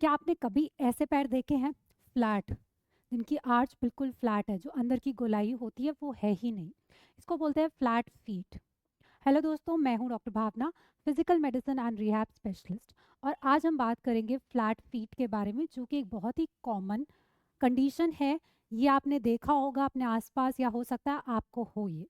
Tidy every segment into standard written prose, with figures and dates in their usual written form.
क्या आपने कभी ऐसे पैर देखे हैं फ्लैट, जिनकी आर्च बिल्कुल फ्लैट है, जो अंदर की गोलाई होती है वो है ही नहीं? इसको बोलते हैं फ्लैट फीट। हेलो दोस्तों, मैं हूं doctor Bhavna, physical medicine and rehab specialist. और आज हम बात करेंगे फ्लैट फीट के बारे में, जो कि एक बहुत ही कॉमन कंडीशन है। ये आपने देखा होगा अपने आसपास, या हो सकता है आपको हो ये।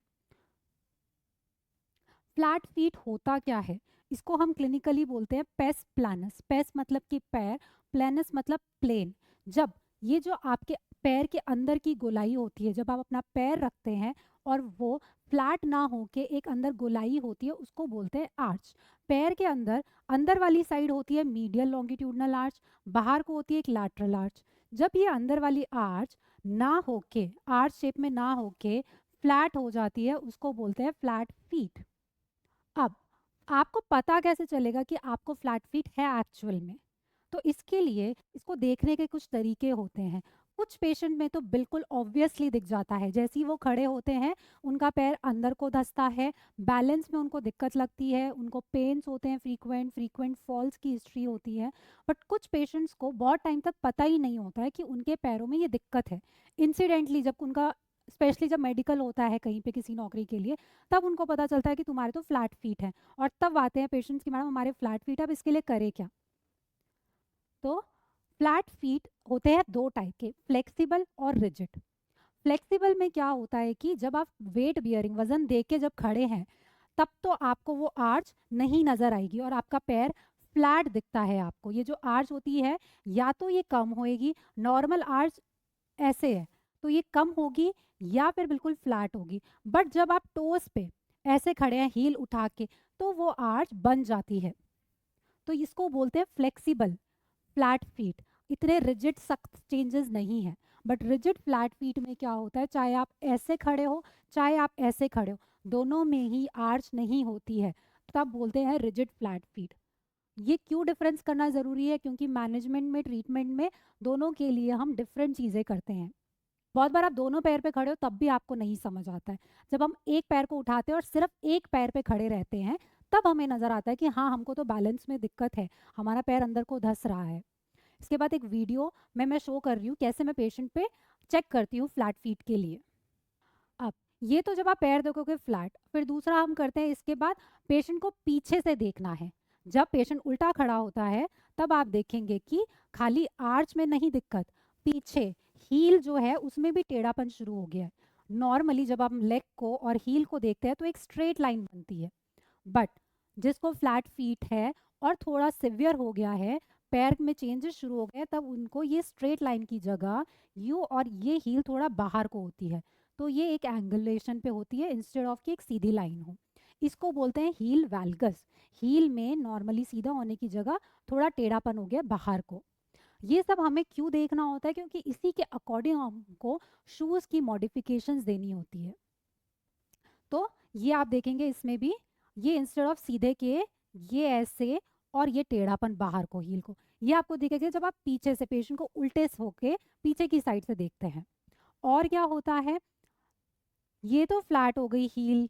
फ्लैट फीट होता क्या है? इसको हम क्लिनिकली बोलते हैं पेस प्लानस। पेस मतलब कि पैर, प्लानस मतलब प्लेन। जब ये जो आपके पैर के अंदर की गोलाई होती है, जब आप अपना पैर रखते हैं और वो फ्लैट ना हो के एक अंदर गोलाई होती है, उसको बोलते हैं आर्च। पैर के अंदर अंदर वाली साइड होती है मीडियल लॉन्गिट्यूडनल आर्च, बाहर को होती है एक लैटरल आर्च। जब ये अंदर वाली आर्च ना होके, आर्च शेप में ना होके फ्लैट हो जाती है, उसको बोलते हैं फ्लैट फीट। अब आपको पता कैसे चलेगा कि आपको फ्लैट फीट है एक्चुअल में? तो इसके लिए इसको देखने के कुछ तरीके होते हैं। कुछ पेशेंट में तो बिल्कुल ऑब्वियसली दिख जाता है, जैसे ही वो खड़े होते हैं उनका पैर अंदर को धंसता है, बैलेंस में उनको दिक्कत लगती है, उनको पेन्स होते हैं, फ्रीक्वेंट फ्रीक्वेंट फॉल्स की हिस्ट्री होती है। बट कुछ पेशेंट्स को बहुत टाइम तक पता ही नहीं होता है कि उनके पैरों में ये दिक्कत है। इंसिडेंटली जब उनका, स्पेशली जब मेडिकल होता है कहीं पे किसी नौकरी के लिए, तब उनको पता चलता है कि तुम्हारे तो फ्लैट फीट है। और तब आते हैं पेशेंट्स की, मैडम हमारे फ्लैट फीट है, अब इसके लिए करें क्या? तो फ्लैट फीट होते हैं दो टाइप के, फ्लेक्सिबल और रिजिड। फ्लेक्सिबल में क्या होता है कि जब आप वेट बियरिंग, वजन दे के जब खड़े हैं, तब तो आपको वो आर्च नहीं नजर आएगी और आपका पैर फ्लैट दिखता है आपको। ये जो आर्च होती है, या तो ये कम होएगी, नॉर्मल आर्च ऐसे है तो ये कम होगी, या फिर बिल्कुल फ्लैट होगी। बट जब आप टोस पे ऐसे खड़े हैं हील उठा के, तो वो आर्च बन जाती है। तो इसको बोलते हैं फ्लेक्सिबल फ्लैट फीट। इतने रिजिड सख्त चेंजेस नहीं है। बट रिजिड फ्लैट फीट में क्या होता है, चाहे आप ऐसे खड़े हो चाहे आप ऐसे खड़े हो, दोनों में ही आर्च नहीं होती है, तब बोलते हैं रिजिड फ्लैट फीट। ये क्यों डिफरेंस करना ज़रूरी है? क्योंकि मैनेजमेंट में, ट्रीटमेंट में, दोनों के लिए हम डिफरेंट चीज़ें करते हैं। बहुत बार आप दोनों पैर पे खड़े हो तब भी आपको नहीं समझ आता है। जब हम एक पैर को उठाते हैं और सिर्फ एक पैर पे खड़े रहते हैं, तब हमें नज़र आता है कि हाँ, हमको तो बैलेंस में दिक्कत है, हमारा पैर अंदर को धंस रहा है। इसके बाद एक वीडियो में मैं शो कर रही हूँ कैसे मैं पेशेंट पे चेक करती हूँ फ्लैट फीट के लिए। अब ये तो जब आप पैर देखोगे फ्लैट, फिर दूसरा हम करते हैं, इसके बाद पेशेंट को पीछे से देखना है। जब पेशेंट उल्टा खड़ा होता है, तब आप देखेंगे कि खाली आर्च में नहीं दिक्कत, पीछे हील जो है उसमें भी टेढ़ापन शुरू हो गया है। नॉर्मली जब आप लेग को और हील को देखते हैं तो एक स्ट्रेट लाइन बनती है, बट जिसको फ्लैट फीट है और थोड़ा सिवियर हो गया है, पैर में चेंजेस शुरू हो गए, तब उनको ये स्ट्रेट लाइन की जगह यू और ये हील थोड़ा बाहर को होती है। तो ये एक एंगुलेशन पे होती है इंस्टेड ऑफ कि एक सीधी लाइन हो। इसको बोलते हैं हील वैल्गस। हील में नॉर्मली सीधा होने की जगह थोड़ा टेढ़ापन हो गया बाहर को। ये सब हमें क्यों देखना होता है? क्योंकि इसी के अकॉर्डिंग हमको शूज़ की मॉडिफिकेशंस देनी होती है। तो ये आप देखेंगे इसमें भी, ये इंस्टेड ऑफ सीधे के, ये ऐसे, और ये टेढ़ापन बाहर को हील को, ये आपको दिखेगा जब आप पीछे से पेशेंट को उल्टे होके पीछे की साइड से देखते हैं। और क्या होता है, ये तो फ्लैट हो गई हील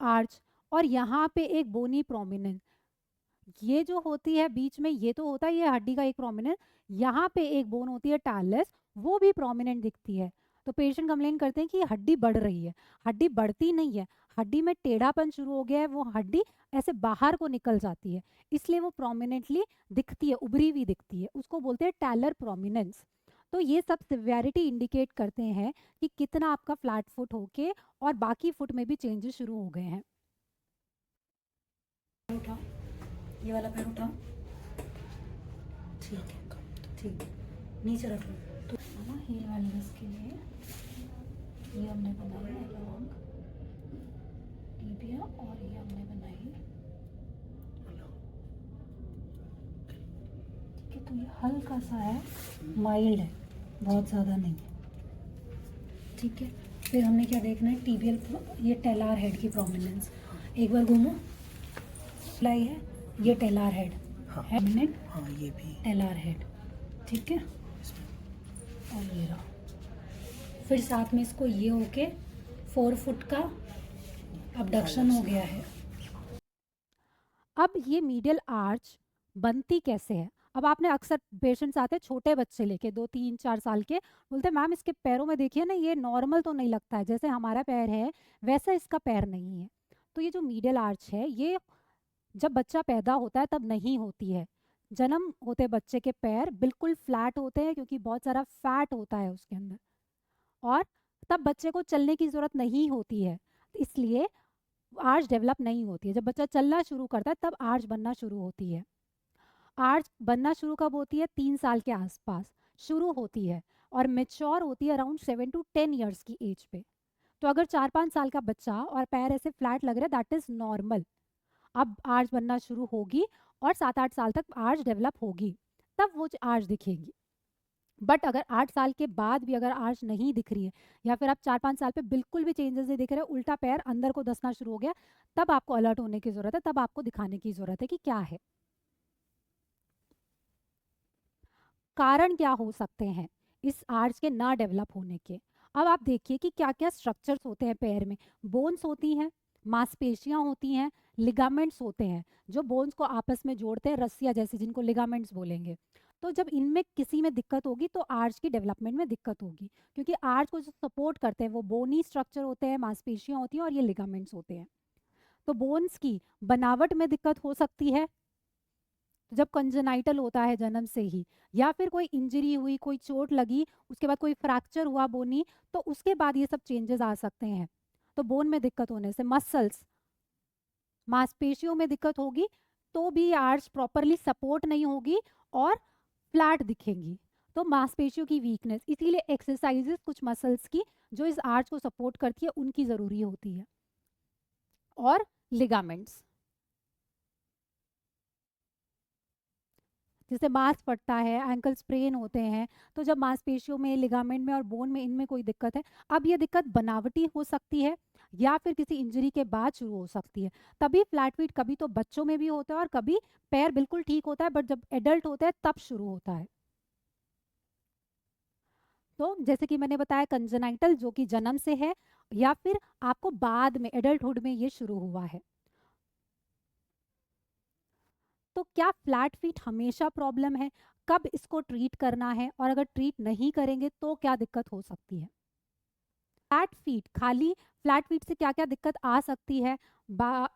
आर्च, और यहाँ पे एक बोनी प्रोमिनेंस, ये जो होती है बीच में, ये तो होता है ये हड्डी का एक प्रोमिनेंस, यहाँ पे एक बोन होती है टैलस, वो भी प्रोमिनेंट दिखती है। तो पेशेंट कंप्लेन करते हैं कि हड्डी बढ़ रही है। हड्डी बढ़ती नहीं है, हड्डी में टेढ़ापन शुरू हो गया है, वो हड्डी ऐसे बाहर को निकल जाती है, इसलिए वो प्रोमिनेंटली दिखती है, उभरी हुई दिखती है, उसको बोलते हैं टैलर प्रोमिनेंस। तो ये सब सिवियरिटी इंडिकेट करते हैं कि कितना आपका फ्लैट फुट होके और बाकी फुट में भी चेंजेस शुरू हो गए हैं। उठाओ, ये वाला पैर उठाओ, ठीक है, ठीक है, नीचे रख लो। तो है ना, हील वेलनेस के लिए ये हमने बनाई है लॉन्ग टिबिया, और ये हमने बनाई, ठीक है। तो ये हल्का सा है, माइल्ड है, बहुत ज़्यादा नहीं है, ठीक है। फिर हमने क्या देखना है, टीबियल, ये टेलार हेड की प्रोमिनेंस, एक बार घूमो, लाई है, ये टेलार हेड, हाँ, मिनट, हाँ ये भी टेलार हेड, ठीक है। और ये रहा, फिर साथ में इसको ये होके 4 फुट का अबडक्शन हो गया है। अब ये मीडियल आर्च बनती कैसे है? अब आपने अक्सर पेशेंट्स आते हैं छोटे बच्चे लेके 2 3 4 साल के, बोलते हैं मैम इसके पैरों में देखिए ना ये नॉर्मल तो नहीं लगता है, जैसे हमारा पैर है वैसा इसका पैर नहीं है। तो ये जो मीडियल आर्च है ये जब बच्चा पैदा होता है तब नहीं होती है। जन्म होते बच्चे के पैर बिल्कुल फ्लैट होते हैं क्योंकि बहुत सारा फैट होता है उसके अंदर, और तब बच्चे को चलने की ज़रूरत नहीं होती है, इसलिए आर्च डेवलप नहीं होती है। जब बच्चा चलना शुरू करता है तब आर्च बनना शुरू होती है। आर्च बनना शुरू कब होती है? 3 साल के आसपास शुरू होती है और मेच्योर होती है अराउंड 7 to 10 ईयर्स की एज पे। तो अगर 4 5 साल का बच्चा और पैर ऐसे फ्लैट लग रहा है दैट इज़ नॉर्मल। अब आर्च बनना शुरू होगी और 7 8 साल तक आर्च डेवलप होगी, तब वो आर्च दिखेगी। बट अगर 8 साल के बाद भी अगर आर्च नहीं दिख रही है या फिर आप 4 5 साल पे बिल्कुल भी चेंजेस नहीं दिख रहे, उल्टा पैर अंदर को धंसना शुरू हो गया, तब आपको अलर्ट होने की ज़रूरत है, तब आपको दिखाने की ज़रूरत है कि क्या है। कारण क्या हो सकते हैं इस आर्च के ना डेवलप होने के? अब आप देखिए कि क्या क्या स्ट्रक्चर्स होते हैं पैर में। बोन्स होती हैं, मांसपेशियां होती हैं, लिगामेंट्स होते हैं जो बोन्स को आपस में जोड़ते हैं, रस्सियां जैसी जिनको लिगामेंट्स बोलेंगे। तो जब इनमें किसी में दिक्कत होगी तो आर्च की डेवलपमेंट में दिक्कत होगी, क्योंकि आर्च को जो सपोर्ट करते हैं वो बोनी स्ट्रक्चर होते हैं, मांसपेशियां होती हैं और ये लिगामेंट्स होते हैं। तो बोन्स की बनावट में दिक्कत हो सकती है जब कंजेनाइटल होता है जन्म से ही, या फिर कोई इंजरी हुई, कोई चोट लगी, उसके बाद कोई फ्रैक्चर हुआ बोनी, तो उसके बाद ये सब चेंजेस आ सकते हैं। तो बोन में दिक्कत होने से मसल्स, मांसपेशियों में दिक्कत होगी तो भी आर्च प्रॉपरली सपोर्ट नहीं होगी और फ्लैट दिखेंगी। तो मांसपेशियों की वीकनेस, इसीलिए एक्सरसाइजेस कुछ मसल्स की जो इस आर्च को सपोर्ट करती है उनकी ज़रूरी होती है। और लिगामेंट्स, जैसे मांस फटता है, एंकल स्प्रेन होते हैं, तो जब मांसपेशियों में, लिगामेंट में और बोन में इनमें कोई दिक्कत है, अब ये दिक्कत बनावटी हो सकती है या फिर किसी इंजरी के बाद शुरू हो सकती है। तभी फ्लैट फीट कभी तो बच्चों में भी होता है और कभी पैर बिल्कुल ठीक होता है बट जब एडल्ट होता है तब शुरू होता है। तो जैसे कि मैंने बताया कंजेनाइटल जो कि जन्म से है, या फिर आपको बाद में एडल्टहुड में ये शुरू हुआ है। तो क्या फ्लैट फीट हमेशा प्रॉब्लम है? कब इसको ट्रीट करना है और अगर ट्रीट नहीं करेंगे तो क्या दिक्कत हो सकती है? फ्लैट फीट, खाली फ्लैट फीट से क्या क्या दिक्कत आ सकती है?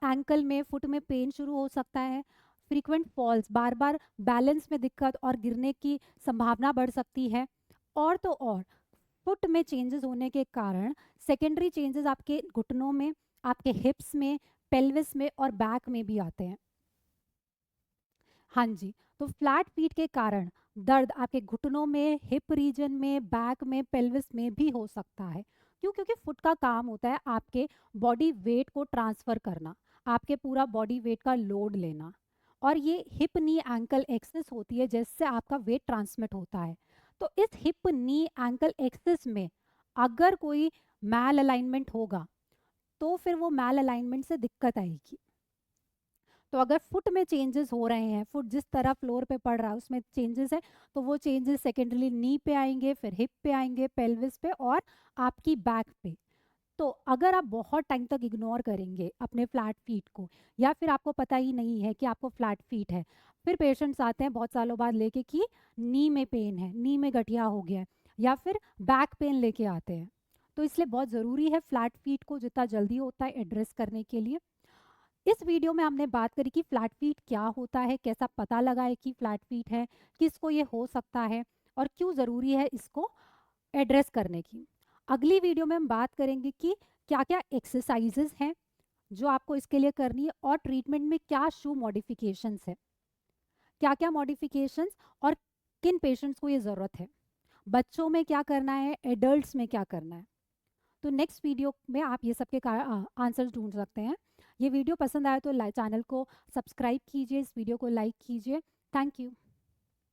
एंकल में, फुट में पेन शुरू हो सकता है, फ्रीक्वेंट फॉल्स, बार बार बैलेंस में दिक्कत और गिरने की संभावना बढ़ सकती है। और तो और फुट में चेंजेस होने के कारण सेकेंडरी चेंजेस आपके घुटनों में, आपके हिप्स में, पेल्विस में और बैक में भी आते हैं। हाँ जी, तो फ्लैट फीट के कारण दर्द आपके घुटनों में, हिप रीजन में, बैक में, पेल्विस में भी हो सकता है। क्यों? क्योंकि फुट का काम होता है आपके बॉडी वेट को ट्रांसफ़र करना, आपके पूरा बॉडी वेट का लोड लेना। और ये हिप नी एंकल एक्सिस होती है जिससे आपका वेट ट्रांसमिट होता है। तो इस हिप नी एंकल एक्सिस में अगर कोई मैल अलाइनमेंट होगा तो फिर वो मैल अलाइनमेंट से दिक्कत आएगी। तो अगर फुट में चेंजेस हो रहे हैं, फुट जिस तरह फ्लोर पे पड़ रहा है उसमें चेंजेस है, तो वो चेंजेस सेकेंडरली नी पे आएंगे, फिर हिप पे आएंगे, पेल्विस पे और आपकी बैक पे। तो अगर आप बहुत टाइम तक इग्नोर करेंगे अपने फ्लैट फीट को, या फिर आपको पता ही नहीं है कि आपको फ्लैट फीट है, फिर पेशेंट्स आते हैं बहुत सालों बाद लेके कि नी में पेन है, नी में गठिया हो गया है, या फिर बैक पेन लेके आते हैं। तो इसलिए बहुत ज़रूरी है फ्लैट फीट को जितना जल्दी होता है एड्रेस करने के लिए। इस वीडियो में हमने बात करी कि फ्लैट फीट क्या होता है, कैसा पता लगाए कि फ्लैट फीट है, किसको ये हो सकता है और क्यों ज़रूरी है इसको एड्रेस करने की। अगली वीडियो में हम बात करेंगे कि क्या-क्या एक्सरसाइजेज हैं जो आपको इसके लिए करनी है और ट्रीटमेंट में क्या शू मॉडिफिकेशंस है, क्या-क्या मॉडिफिकेशंस और किन पेशेंट्स को ये ज़रूरत है, बच्चों में क्या करना है, एडल्ट्स में क्या करना है। तो नेक्स्ट वीडियो में आप ये सब के आंसर्स ढूंढ सकते हैं। ये वीडियो पसंद आया तो चैनल को सब्सक्राइब कीजिए, इस वीडियो को लाइक कीजिए। Thank you.